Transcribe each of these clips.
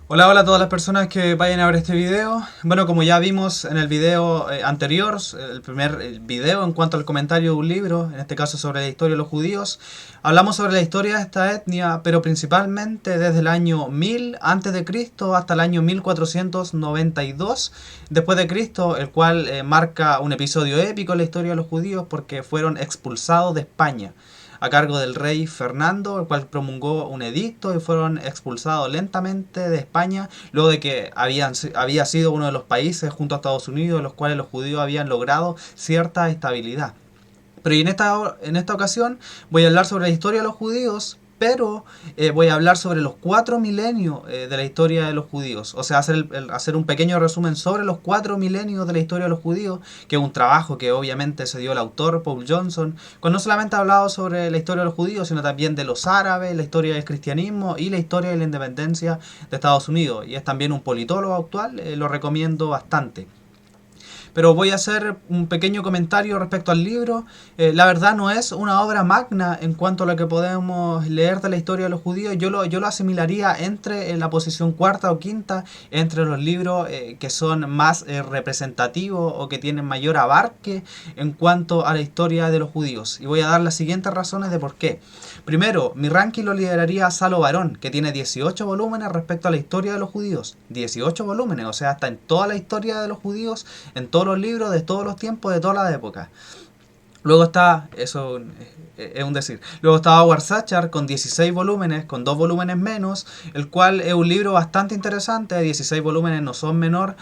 Hola, hola a todas las personas que vayan a ver este video. Bueno, como ya vimos en el video anterior, el primer video en cuanto al comentario de un libro, en este caso sobre la historia de los judíos, hablamos sobre la historia de esta etnia, pero principalmente desde el año 1000 antes de Cristo hasta el año 1492 después de Cristo, el cual marca un episodio épico en la historia de los judíos porque fueron expulsados de España a cargo del rey Fernando, el cual promulgó un edicto y fueron expulsados lentamente de España, luego de que había sido uno de los países junto a Estados Unidos en los cuales los judíos habían logrado cierta estabilidad. Pero en esta ocasión voy a hablar sobre la historia de los judíos, pero voy a hablar sobre los 4 milenios de la historia de los judíos. O sea, hacer un pequeño resumen sobre los 4 milenios de la historia de los judíos, que es un trabajo que obviamente se dio el autor, Paul Johnson, cuando no solamente ha hablado sobre la historia de los judíos, sino también de los árabes, la historia del cristianismo y la historia de la independencia de Estados Unidos. Y es también un politólogo actual, lo recomiendo bastante. Pero voy a hacer un pequeño comentario respecto al libro. La verdad no es una obra magna en cuanto a lo que podemos leer de la historia de los judíos. Yo lo asimilaría entre en la posición cuarta o quinta entre los libros que son más representativos o que tienen mayor abarque en cuanto a la historia de los judíos. Y voy a dar las siguientes razones de por qué. Primero, mi ranking lo lideraría Salo Barón, que tiene 18 volúmenes respecto a la historia de los judíos. 18 volúmenes, o sea, está en toda la historia de los judíos, en todos los libros, de todos los tiempos, de todas las épocas. Luego está, eso es un decir, luego está Howard Sachar con 16 volúmenes, con 2 volúmenes menos, el cual es un libro bastante interesante, 16 volúmenes no son menor,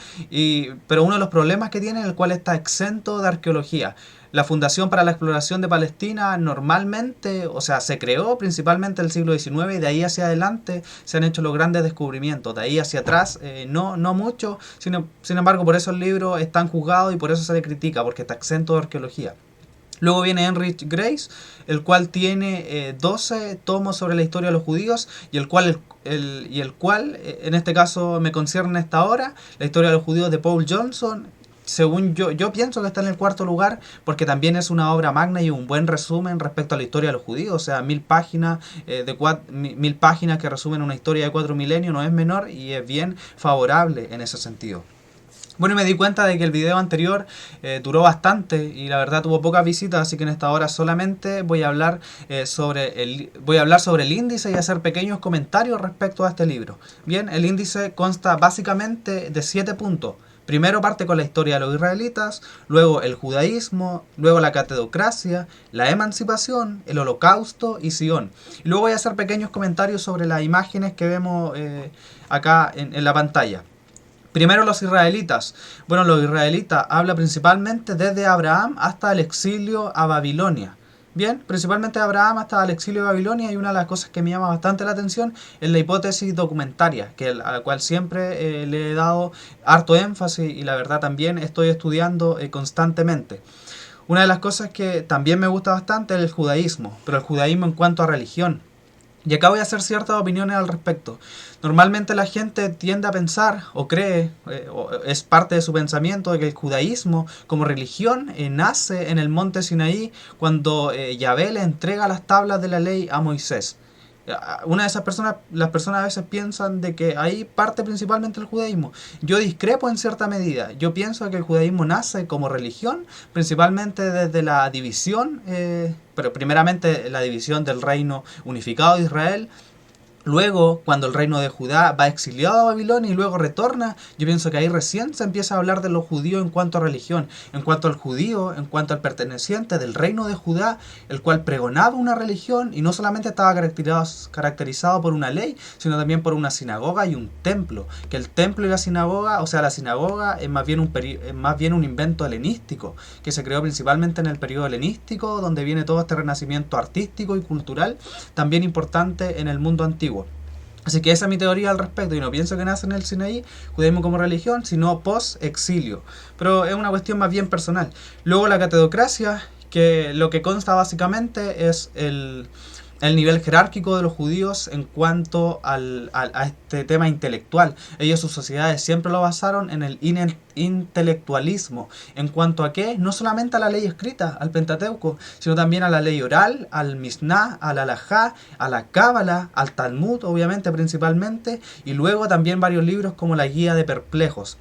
pero uno de los problemas que tiene es el cual está exento de arqueología. La Fundación para la Exploración de Palestina normalmente, o sea, se creó principalmente en el siglo XIX y de ahí hacia adelante se han hecho los grandes descubrimientos. De ahí hacia atrás, no mucho, sin embargo, por eso el libro es tan juzgado y por eso se le critica, porque está exento de arqueología. Luego viene Heinrich Grace, el cual tiene 12 tomos sobre la historia de los judíos y en este caso me concierne esta hora, la historia de los judíos de Paul Johnson. Según yo pienso que está en el cuarto lugar porque también es una obra magna y un buen resumen respecto a la historia de los judíos. O sea, 1000 páginas, 1000 páginas que resumen una historia de 4 milenios no es menor y es bien favorable en ese sentido. Bueno, y me di cuenta de que el video anterior duró bastante y la verdad tuvo pocas visitas, así que en esta hora solamente voy a hablar sobre el índice y hacer pequeños comentarios respecto a este libro. Bien, el índice consta básicamente de 7 puntos. Primero parte con la historia de los israelitas, luego el judaísmo, luego la catedocracia, la emancipación, el holocausto y Sion. Y luego voy a hacer pequeños comentarios sobre las imágenes que vemos acá en la pantalla. Primero los israelitas. Bueno, los israelitas habla principalmente desde Abraham hasta el exilio a Babilonia. Bien, principalmente de Abraham hasta el exilio a Babilonia, y una de las cosas que me llama bastante la atención es la hipótesis documentaria, a la cual siempre le he dado harto énfasis y la verdad también estoy estudiando constantemente. Una de las cosas que también me gusta bastante es el judaísmo, pero el judaísmo en cuanto a religión. Y acá voy a hacer ciertas opiniones al respecto. Normalmente la gente tiende a pensar o cree, o es parte de su pensamiento, de que el judaísmo como religión nace en el monte Sinaí cuando Yahvé le entrega las tablas de la ley a Moisés. Una de esas personas, las personas a veces piensan de que ahí parte principalmente el judaísmo. Yo discrepo en cierta medida. Yo pienso que el judaísmo nace como religión, principalmente desde la división, pero primeramente la división del reino unificado de Israel. Luego, cuando el reino de Judá va exiliado a Babilonia y luego retorna, yo pienso que ahí recién se empieza a hablar de los judíos en cuanto a religión, en cuanto al judío, en cuanto al perteneciente del reino de Judá, el cual pregonaba una religión y no solamente estaba caracterizado por una ley, sino también por una sinagoga y un templo. Que el templo y la sinagoga, o sea, la sinagoga es más bien un invento helenístico, que se creó principalmente en el periodo helenístico, donde viene todo este renacimiento artístico y cultural, también importante en el mundo antiguo. Así que esa es mi teoría al respecto. Y no pienso que nace en el Sinaí, judaísmo como religión, sino post-exilio. Pero es una cuestión más bien personal. Luego la catedocracia, que lo que consta básicamente es el nivel jerárquico de los judíos en cuanto a este tema intelectual. Ellos, sus sociedades siempre lo basaron en el intelectualismo. ¿En cuanto a qué? No solamente a la ley escrita, al Pentateuco, sino también a la ley oral, al Mishnah, al Halajá, a la Cábala, al Talmud, obviamente, principalmente, y luego también varios libros como la Guía de Perplejos.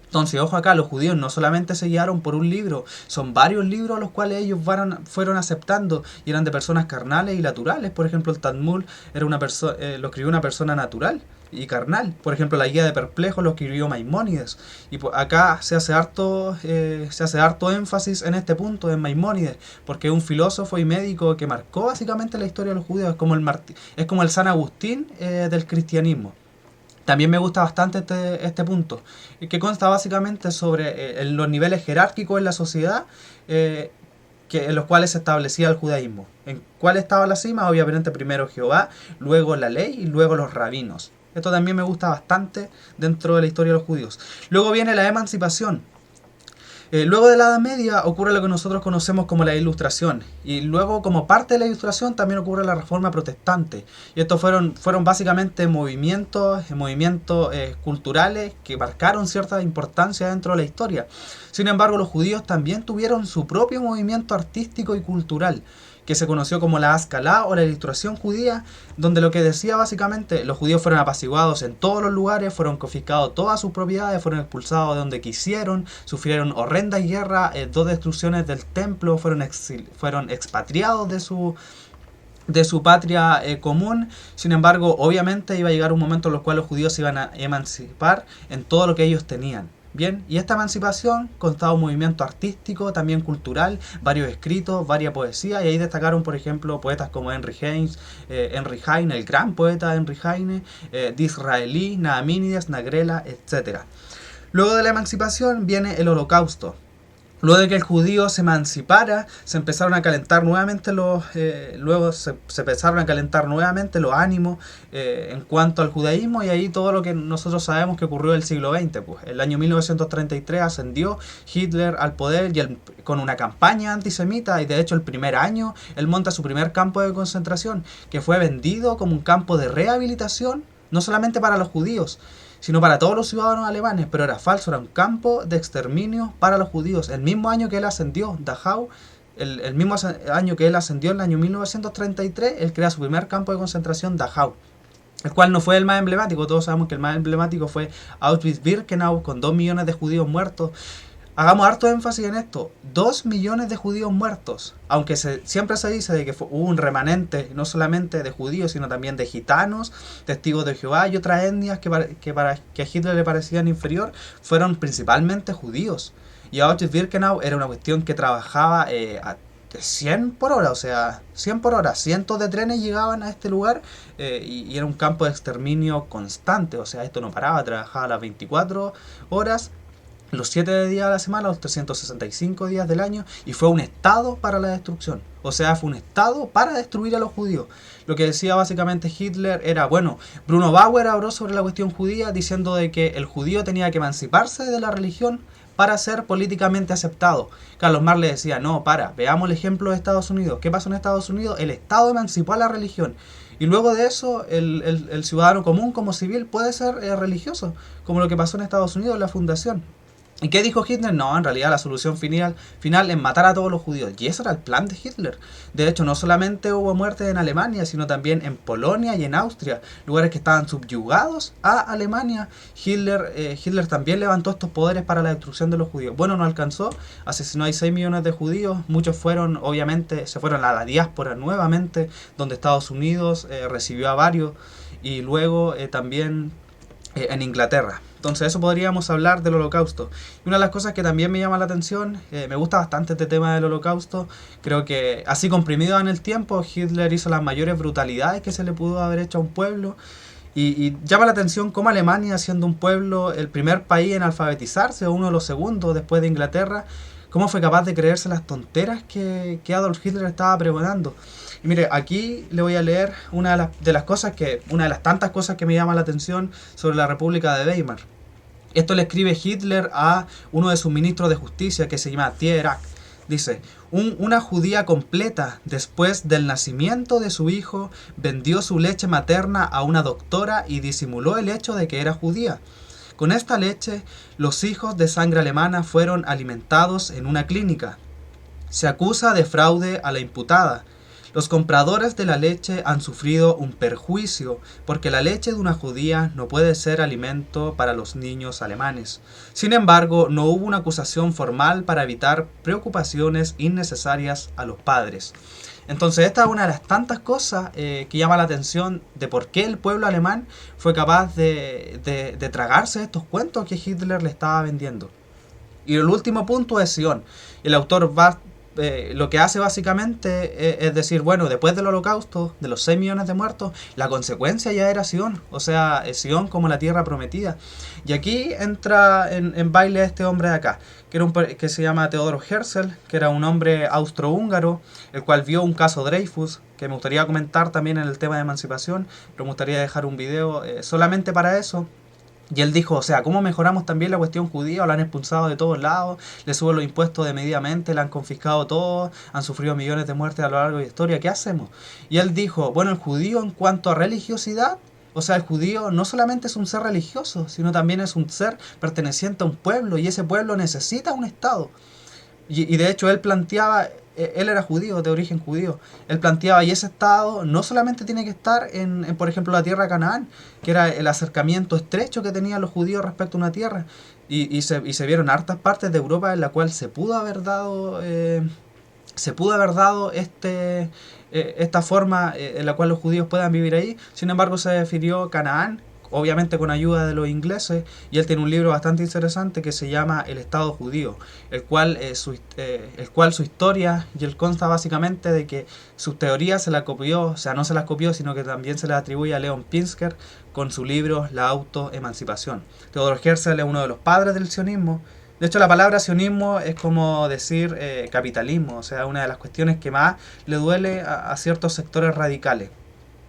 Entonces, ojo acá, los judíos no solamente se guiaron por un libro, son varios libros los cuales ellos fueron aceptando y eran de personas carnales y naturales. Por ejemplo, el Talmud era lo escribió una persona natural y carnal. Por ejemplo, la Guía de Perplejos lo escribió Maimónides. Y acá se hace harto énfasis en este punto, en Maimónides, porque es un filósofo y médico que marcó básicamente la historia de los judíos. Es como el San Agustín del cristianismo. También me gusta bastante este punto, que consta básicamente sobre los niveles jerárquicos en la sociedad en los cuales se establecía el judaísmo. ¿En cuál estaba la cima? Obviamente primero Jehová, luego la ley y luego los rabinos. Esto también me gusta bastante dentro de la historia de los judíos. Luego viene la emancipación. Luego de la Edad Media ocurre lo que nosotros conocemos como la Ilustración, y luego como parte de la Ilustración también ocurre la Reforma Protestante, y estos fueron básicamente movimientos culturales que marcaron cierta importancia dentro de la historia. Sin embargo, los judíos también tuvieron su propio movimiento artístico y cultural, que se conoció como la Ascalá o la Ilustración judía, donde lo que decía básicamente, los judíos fueron apaciguados en todos los lugares, fueron confiscados todas sus propiedades, fueron expulsados de donde quisieron, sufrieron horrendas guerras, 2 destrucciones del templo, fueron expatriados de su patria común. Sin embargo, obviamente iba a llegar un momento en el cual los judíos se iban a emancipar en todo lo que ellos tenían. Bien, y esta emancipación constaba un movimiento artístico, también cultural, varios escritos, varias poesías, y ahí destacaron, por ejemplo, poetas como Henry Heine, el gran poeta Henry Heine, Disraeli, Nahmínides, Nagrela, etc. Luego de la emancipación viene el Holocausto. Luego de que el judío se emancipara, se empezaron a calentar nuevamente los ánimos en cuanto al judaísmo, y ahí todo lo que nosotros sabemos que ocurrió en el siglo XX. Pues, el año 1933 ascendió Hitler al poder con una campaña antisemita, y de hecho el primer año él monta su primer campo de concentración, que fue vendido como un campo de rehabilitación, no solamente para los judíos, sino para todos los ciudadanos alemanes, pero era falso, era un campo de exterminio para los judíos. El mismo año que él ascendió, Dachau, el mismo año que él ascendió, en el año 1933, él crea su primer campo de concentración, Dachau, el cual no fue el más emblemático. Todos sabemos que el más emblemático fue Auschwitz-Birkenau, con 2 millones de judíos muertos. Hagamos harto énfasis en esto, 2 millones de judíos muertos, aunque siempre se dice de que hubo un remanente no solamente de judíos, sino también de gitanos, testigos de Jehová y otras etnias que a Hitler le parecían inferior, fueron principalmente judíos. Y Auschwitz-Birkenau era una cuestión que trabajaba a 100 por hora, o sea, 100 por hora, cientos de trenes llegaban a este lugar, y era un campo de exterminio constante, o sea, esto no paraba, trabajaba a las 24 horas, los 7 días de la semana, los 365 días del año, y fue un estado para la destrucción. O sea, fue un estado para destruir a los judíos. Lo que decía básicamente Hitler era, bueno, Bruno Bauer habló sobre la cuestión judía diciendo de que el judío tenía que emanciparse de la religión para ser políticamente aceptado. Carlos Marx le decía, no, veamos el ejemplo de Estados Unidos. ¿Qué pasó en Estados Unidos? El Estado emancipó a la religión. Y luego de eso, el ciudadano común como civil puede ser religioso, como lo que pasó en Estados Unidos en la fundación. ¿Y qué dijo Hitler? No, en realidad la solución final es matar a todos los judíos. Y ese era el plan de Hitler. De hecho, no solamente hubo muertes en Alemania, sino también en Polonia y en Austria, lugares que estaban subyugados a Alemania. Hitler también levantó estos poderes para la destrucción de los judíos. Bueno, no alcanzó, asesinó a 6 millones de judíos. Muchos se fueron a la diáspora nuevamente, donde Estados Unidos recibió a varios, y luego también en Inglaterra. Entonces eso podríamos hablar del Holocausto. Y una de las cosas que también me llama la atención, me gusta bastante este tema del Holocausto, creo que así comprimido en el tiempo, Hitler hizo las mayores brutalidades que se le pudo haber hecho a un pueblo, y llama la atención cómo Alemania, siendo un pueblo, el primer país en alfabetizarse, o uno de los segundos después de Inglaterra, cómo fue capaz de creerse las tonteras que Adolf Hitler estaba pregonando. Y mire, aquí le voy a leer una de las tantas cosas que me llama la atención sobre la República de Weimar. Esto le escribe Hitler a uno de sus ministros de justicia, que se llama Thiers Rach. Dice, una judía completa, después del nacimiento de su hijo, vendió su leche materna a una doctora y disimuló el hecho de que era judía. Con esta leche, los hijos de sangre alemana fueron alimentados en una clínica. Se acusa de fraude a la imputada. Los compradores de la leche han sufrido un perjuicio porque la leche de una judía no puede ser alimento para los niños alemanes. Sin embargo, no hubo una acusación formal para evitar preocupaciones innecesarias a los padres. Entonces esta es una de las tantas cosas que llama la atención de por qué el pueblo alemán fue capaz de tragarse estos cuentos que Hitler le estaba vendiendo. Y el último punto es Sion. El autor lo que hace básicamente es decir, bueno, después del holocausto, de los 6 millones de muertos, la consecuencia ya era Sion, o sea, Sion como la tierra prometida. Y aquí entra en baile este hombre de acá, que se llama Theodor Herzl, que era un hombre austrohúngaro, el cual vio un caso Dreyfus, que me gustaría comentar también en el tema de emancipación, pero me gustaría dejar un video solamente para eso. Y él dijo, o sea, ¿cómo mejoramos también la cuestión judía? Lo han expulsado de todos lados, le suben los impuestos desmedidamente, le han confiscado todo, han sufrido millones de muertes a lo largo de la historia, ¿qué hacemos? Y él dijo, bueno, el judío en cuanto a religiosidad, o sea, el judío no solamente es un ser religioso, sino también es un ser perteneciente a un pueblo, y ese pueblo necesita un Estado. Y de hecho él planteaba, él era judío, de origen judío, él planteaba, y ese Estado no solamente tiene que estar por ejemplo, la tierra de Canaán, que era el acercamiento estrecho que tenían los judíos respecto a una tierra, y se vieron hartas partes de Europa en la cual se pudo haber dado esta forma en la cual los judíos puedan vivir ahí. Sin embargo, se refirió Canaán, obviamente con ayuda de los ingleses, y él tiene un libro bastante interesante que se llama El Estado Judío, el cual su historia, y él consta básicamente de que sus teorías se las copió, o sea, no se las copió, sino que también se las atribuye a Leon Pinsker con su libro La autoemancipación. Theodor Herzl es uno de los padres del sionismo. De hecho, la palabra sionismo es como decir capitalismo, o sea, una de las cuestiones que más le duele a ciertos sectores radicales.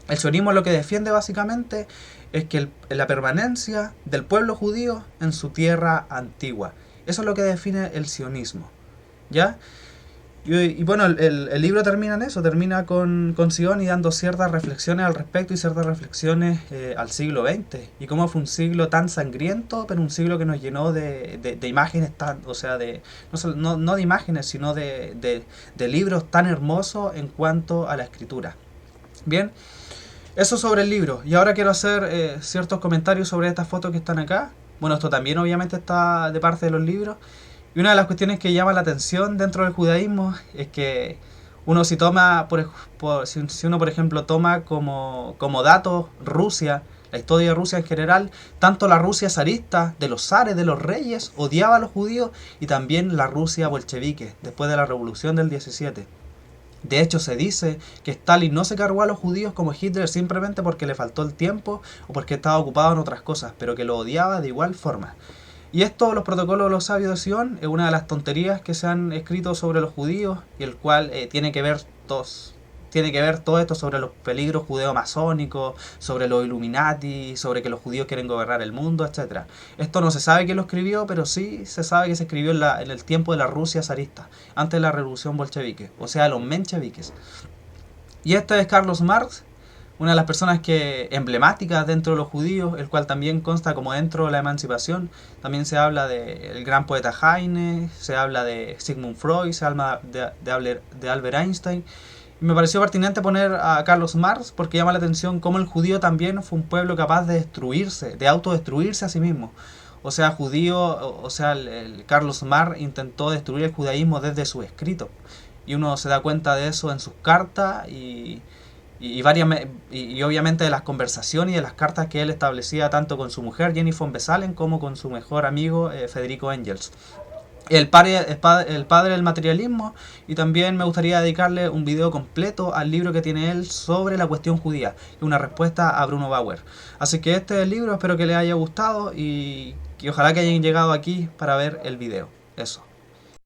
El sionismo lo que defiende básicamente es que la permanencia del pueblo judío en su tierra antigua. Eso es lo que define el sionismo, ¿ya? Y bueno, el libro termina en eso, termina con Sion y dando ciertas reflexiones al respecto y ciertas reflexiones al siglo XX. Y cómo fue un siglo tan sangriento, pero un siglo que nos llenó de imágenes tan, o sea, no de imágenes, sino de libros tan hermosos en cuanto a la escritura. Bien, eso sobre el libro. Y ahora quiero hacer ciertos comentarios sobre estas fotos que están acá. Bueno, esto también obviamente está de parte de los libros. Y una de las cuestiones que llama la atención dentro del judaísmo es que uno si toma, si uno por ejemplo toma como dato Rusia, la historia de Rusia en general, tanto la Rusia zarista, de los zares, de los reyes, odiaba a los judíos, y también la Rusia bolchevique, después de la revolución del 17. De hecho, se dice que Stalin no se cargó a los judíos como Hitler simplemente porque le faltó el tiempo o porque estaba ocupado en otras cosas, pero que lo odiaba de igual forma. Y esto, los protocolos de los sabios de Sion, es una de las tonterías que se han escrito sobre los judíos, y el cual tiene que ver todo esto sobre los peligros judeo-masónicos, sobre los Illuminati, sobre que los judíos quieren gobernar el mundo, etc. Esto no se sabe quién lo escribió, pero sí se sabe que se escribió en el tiempo de la Rusia zarista, antes de la revolución bolchevique, o sea, los mencheviques. Y este es Carlos Marx, una de las personas emblemáticas dentro de los judíos, el cual también consta como dentro de la emancipación. También se habla del gran poeta Heine, se habla de Sigmund Freud, se habla de Albert Einstein. Y me pareció pertinente poner a Carlos Marx porque llama la atención cómo el judío también fue un pueblo capaz de destruirse, de autodestruirse a sí mismo. O sea, el Carlos Marx intentó destruir el judaísmo desde su escrito. Y uno se da cuenta de eso en sus cartas y obviamente de las conversaciones y de las cartas que él establecía tanto con su mujer Jenny von Wesalen como con su mejor amigo Federico Engels. El padre del materialismo, y también me gustaría dedicarle un video completo al libro que tiene él sobre la cuestión judía, una respuesta a Bruno Bauer. Así que este es el libro, espero que les haya gustado y ojalá que hayan llegado aquí para ver el video. Eso.